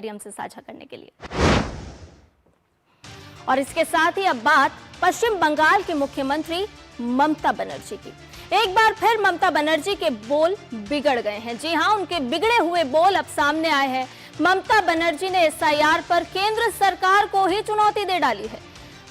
हमसे साझा करने के लिए। और इसके साथ ही अब बात पश्चिम बंगाल की मुख्यमंत्री ममता बनर्जी की। एक बार फिर ममता बनर्जी के बोल बिगड़ गए हैं। जी हां, उनके बिगड़े हुए बोल अब सामने आए हैं। ममता बनर्जी ने एसआईआर पर केंद्र सरकार को ही चुनौती दे डाली है।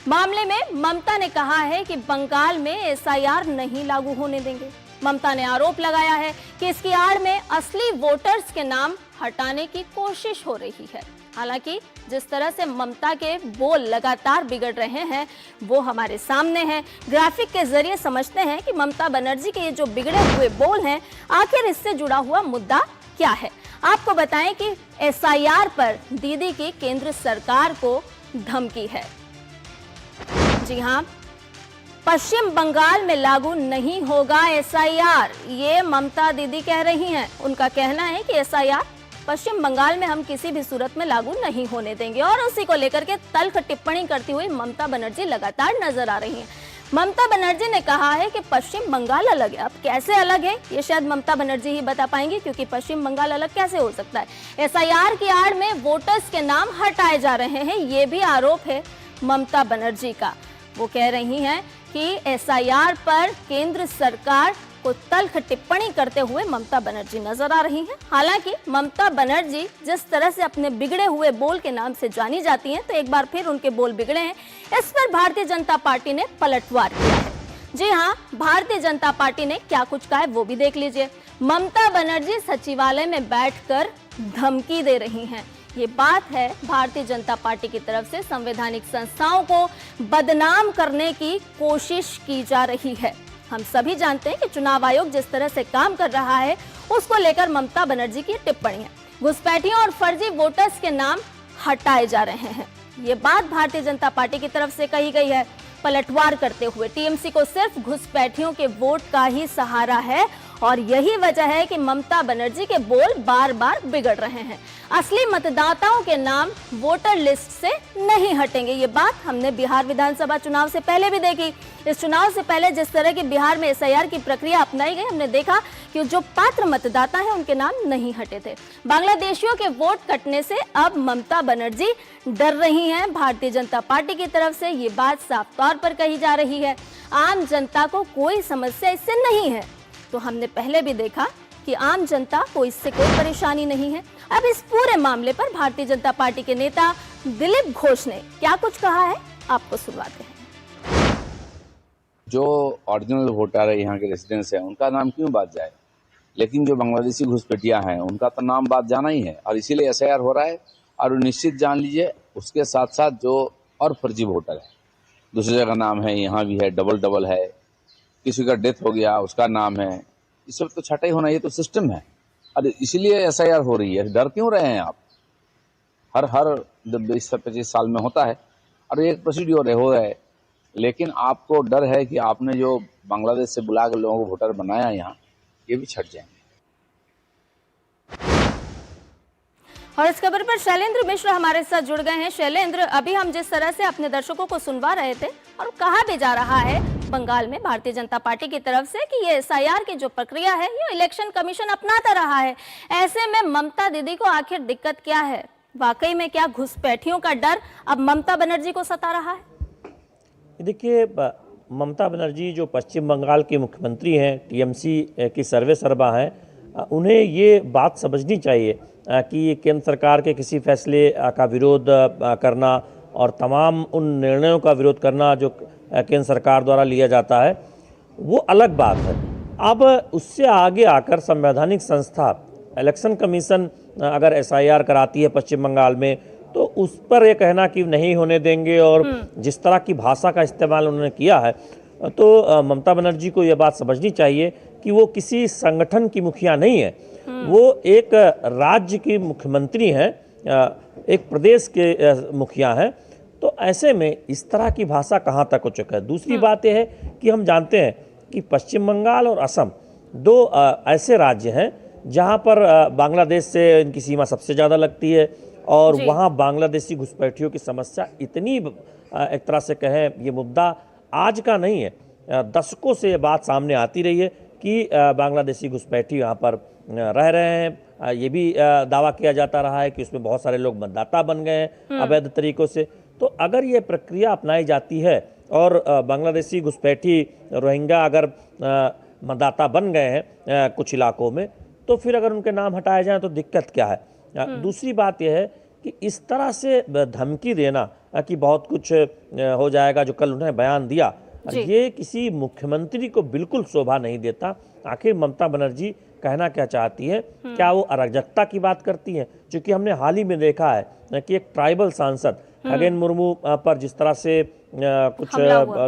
मामले में ममता ने कहा है कि बंगाल में एसआईआर नहीं लागू होने देंगे। ममता ने आरोप लगाया है कि इसकी आड़ में असली वोटर्स के नाम हटाने की कोशिश हो रही है। हालांकि जिस तरह से ममता के बोल लगातार बिगड़ रहे हैं वो हमारे सामने है। ग्राफिक के जरिए समझते हैं कि ममता बनर्जी के ये जो बिगड़े हुए बोल हैं, आखिर इससे जुड़ा हुआ मुद्दा क्या है। आपको बताएं कि एसआईआर पर दीदी की केंद्र सरकार को धमकी है। जी हां, पश्चिम बंगाल में लागू नहीं होगा एसआईआर, ये ममता दीदी कह रही हैं। उनका कहना है कि एसआईआर पश्चिम बंगाल में हम किसी भी सूरत में लागू नहीं होने देंगे और उसी को लेकर के तल्ख टिप्पणी करती हुई ममता बनर्जी लगातार नजर आ रही हैं। ममता बनर्जी ने कहा है कि पश्चिम बंगाल अलग है। अब कैसे अलग है ये शायद ममता बनर्जी ही बता पाएंगी, क्योंकि पश्चिम बंगाल अलग कैसे हो सकता है। एसआईआर की आड़ में वोटर्स के नाम हटाए जा रहे हैं, ये भी आरोप है ममता बनर्जी का। वो कह रही हैं कि एसआईआर पर केंद्र सरकार को तल्ख टिप्पणी करते हुए ममता बनर्जी नजर आ रही हैं। हालांकि ममता बनर्जी जिस तरह से अपने बिगड़े हुए बोल के नाम से जानी जाती हैं, तो एक बार फिर उनके बोल बिगड़े हैं। इस पर भारतीय जनता पार्टी ने पलटवार किया है। जी हां, भारतीय जनता पार्टी ने क्या कुछ कहा है वो भी देख लीजिए। ममता बनर्जी सचिवालय में बैठकर धमकी दे रही हैं। ये बात है भारतीय जनता पार्टी की तरफ से संवैधानिक संस्थाओं को बदनाम करने की कोशिश की जा रही है। हम सभी जानते हैं कि चुनाव आयोग जिस तरह से काम कर रहा है उसको लेकर ममता बनर्जी की टिप्पणी है। घुसपैठियों और फर्जी वोटर्स के नाम हटाए जा रहे हैं, ये बात भारतीय जनता पार्टी की तरफ से कही गई है। पलटवार करते हुए टीएमसी को सिर्फ घुसपैठियों के वोट का ही सहारा है और यही वजह है कि ममता बनर्जी के बोल बार बार बिगड़ रहे हैं। असली मतदाताओं के नाम वोटर लिस्ट से नहीं हटेंगे, ये बात हमने बिहार विधानसभा चुनाव से पहले भी देखी। इस चुनाव से पहले जिस तरह की बिहार में एसआईआर की प्रक्रिया अपनाई गई, हमने देखा कि जो पात्र मतदाता हैं उनके नाम नहीं हटे थे। बांग्लादेशियों के वोट कटने से अब ममता बनर्जी डर रही हैं। भारतीय जनता पार्टी की तरफ से ये बात साफ तौर पर कही जा रही है। आम जनता को कोई समस्या इससे नहीं है, तो हमने पहले भी देखा कि आम जनता को इससे कोई परेशानी नहीं है। अब इस पूरे मामले पर भारतीय जनता पार्टी के नेता दिलीप घोष ने क्या कुछ कहा है, आपको सुनवाते हैं। जो ओरिजिनल वोटर है, यहाँ के रेसिडेंट्स हैं, उनका नाम क्यों बात जाए, लेकिन जो बांग्लादेशी घुसपैठिया हैं उनका तो नाम बात जाना ही है और इसीलिए एसआईआर हो रहा है। और निश्चित जान लीजिए उसके साथ साथ जो और फर्जी वोटर है, दूसरी जगह नाम है, यहाँ भी है, डबल है, किसी का डेथ हो गया उसका नाम है, इस सब तो छटाई होना, ये तो सिस्टम है। और इसीलिए एसआईआर हो रही है। डर क्यों रहे हैं आप? हर 20-25 साल में होता है और एक प्रोसीड्योर हो रहा है, लेकिन आपको डर है कि आपने जो बांग्लादेश से बुला कर लोगों को वोटर बनाया यहाँ, ये भी छट जाएंगे। और इस खबर पर शैलेंद्र मिश्र हमारे साथ जुड़ गए हैं। शैलेंद्र, अभी हम जिस तरह से अपने दर्शकों को सुनवा रहे थे और कहा भी जा रहा है बंगाल में भारतीय जनता पार्टी की तरफ से कि ये एसआईआर की जो प्रक्रिया है ये इलेक्शन कमीशन अपनाता रहा है, ऐसे में ममता दीदी को आखिर दिक्कत क्या है? वाकई में क्या घुसपैठियों का डर अब ममता बनर्जी को सता रहा है? देखिए, ममता बनर्जी जो पश्चिम बंगाल की मुख्यमंत्री हैं, टीएमसी की सर्वे सर्वा हैं, उन्हें ये बात समझनी चाहिए कि केंद्र सरकार के किसी फैसले का विरोध करना और तमाम उन निर्णयों का विरोध करना जो केंद्र सरकार द्वारा लिया जाता है, वो अलग बात है। अब उससे आगे आकर संवैधानिक संस्था इलेक्शन कमीशन अगर एसआईआर कराती है पश्चिम बंगाल में, तो उस पर ये कहना कि नहीं होने देंगे और जिस तरह की भाषा का इस्तेमाल उन्होंने किया है, तो ममता बनर्जी को ये बात समझनी चाहिए कि वो किसी संगठन की मुखिया नहीं है, वो एक राज्य की मुख्यमंत्री हैं, एक प्रदेश के मुखिया हैं। तो ऐसे में इस तरह की भाषा कहाँ तक हो चुका है। दूसरी बात यह है कि हम जानते हैं कि पश्चिम बंगाल और असम दो ऐसे राज्य हैं जहाँ पर बांग्लादेश से इनकी सीमा सबसे ज़्यादा लगती है और वहाँ बांग्लादेशी घुसपैठियों की समस्या इतनी एक तरह से कहें ये मुद्दा आज का नहीं है, दशकों से ये बात सामने आती रही है कि बांग्लादेशी घुसपैठी यहाँ पर रह रहे हैं, ये भी दावा किया जाता रहा है कि उसमें बहुत सारे लोग मतदाता बन गए हैं अवैध तरीकों से। तो अगर ये प्रक्रिया अपनाई जाती है और बांग्लादेशी घुसपैठी रोहिंग्या अगर मतदाता बन गए हैं कुछ इलाकों में, तो फिर अगर उनके नाम हटाए जाएं तो दिक्कत क्या है। दूसरी बात यह है कि इस तरह से धमकी देना कि बहुत कुछ हो जाएगा, जो कल उन्होंने बयान दिया, ये किसी मुख्यमंत्री को बिल्कुल शोभा नहीं देता। आखिर ममता बनर्जी कहना क्या चाहती है? क्या वो अराजकता की बात करती हैं? क्योंकि हमने हाल ही में देखा है कि एक ट्राइबल सांसद खगेन मुर्मू पर जिस तरह से कुछ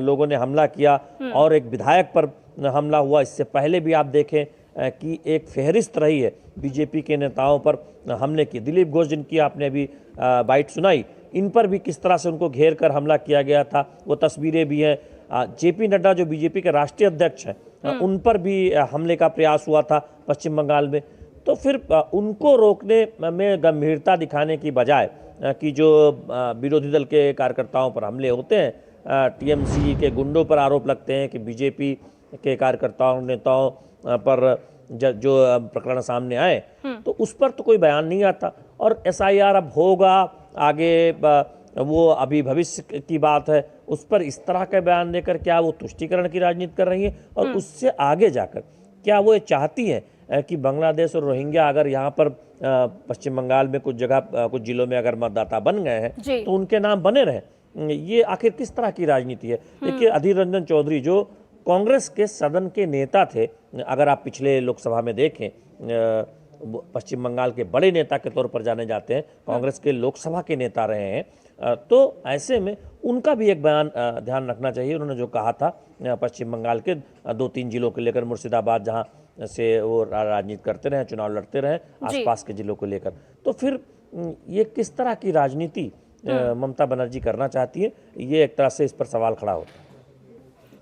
लोगों ने हमला किया और एक विधायक पर हमला हुआ, इससे पहले भी आप देखें कि एक फहरिस्त रही है बीजेपी के नेताओं पर हमले की। दिलीप घोष, जिनकी आपने अभी बाइट सुनाई, इन पर भी किस तरह से उनको घेर कर हमला किया गया था, वो तस्वीरें भी हैं। जेपी नड्डा जो बीजेपी के राष्ट्रीय अध्यक्ष हैं, उन पर भी हमले का प्रयास हुआ था पश्चिम बंगाल में। तो फिर उनको रोकने में गंभीरता दिखाने की बजाय कि जो विरोधी दल के कार्यकर्ताओं पर हमले होते हैं, टीएमसी के गुंडों पर आरोप लगते हैं कि बीजेपी के कार्यकर्ताओं नेताओं पर जो प्रकरण सामने आए, तो उस पर तो कोई बयान नहीं आता। और एसआईआर अब होगा आगे, वो अभी भविष्य की बात है, उस पर इस तरह का बयान देकर क्या वो तुष्टीकरण की राजनीति कर रही है? और उससे आगे जाकर क्या वो चाहती हैं कि बांग्लादेश और रोहिंग्या अगर यहाँ पर पश्चिम बंगाल में कुछ जगह कुछ जिलों में अगर मतदाता बन गए हैं तो उनके नाम बने रहें? ये आखिर किस तरह की राजनीति है? देखिए, अधीर रंजन चौधरी जो कांग्रेस के सदन के नेता थे, अगर आप पिछले लोकसभा में देखें, पश्चिम बंगाल के बड़े नेता के तौर पर जाने जाते हैं, कांग्रेस के लोकसभा के नेता रहे हैं, तो ऐसे में उनका भी एक बयान ध्यान रखना चाहिए। उन्होंने जो कहा था पश्चिम बंगाल के 2-3 जिलों को लेकर, मुर्शिदाबाद जहां से वो राजनीति करते रहे, चुनाव लड़ते रहे, आसपास के जिलों को लेकर, तो फिर ये किस तरह की राजनीति ममता बनर्जी करना चाहती है? ये एक तरह से इस पर सवाल खड़ा होता है।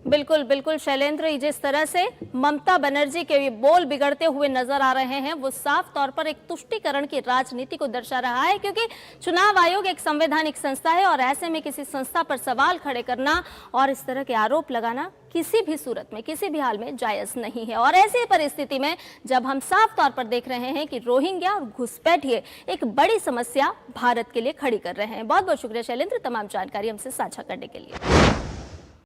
बिल्कुल बिल्कुल शैलेंद्र, जिस तरह से ममता बनर्जी के ये बोल बिगड़ते हुए नजर आ रहे हैं, वो साफ तौर पर एक तुष्टीकरण की राजनीति को दर्शा रहा है, क्योंकि चुनाव आयोग एक संवैधानिक संस्था है और ऐसे में किसी संस्था पर सवाल खड़े करना और इस तरह के आरोप लगाना किसी भी सूरत में, किसी भी हाल में जायज नहीं है। और ऐसी परिस्थिति में जब हम साफ तौर पर देख रहे हैं कि रोहिंग्या और घुसपैठिए एक बड़ी समस्या भारत के लिए खड़ी कर रहे हैं। बहुत बहुत शुक्रिया शैलेंद्र, तमाम जानकारी हमसे साझा करने के लिए।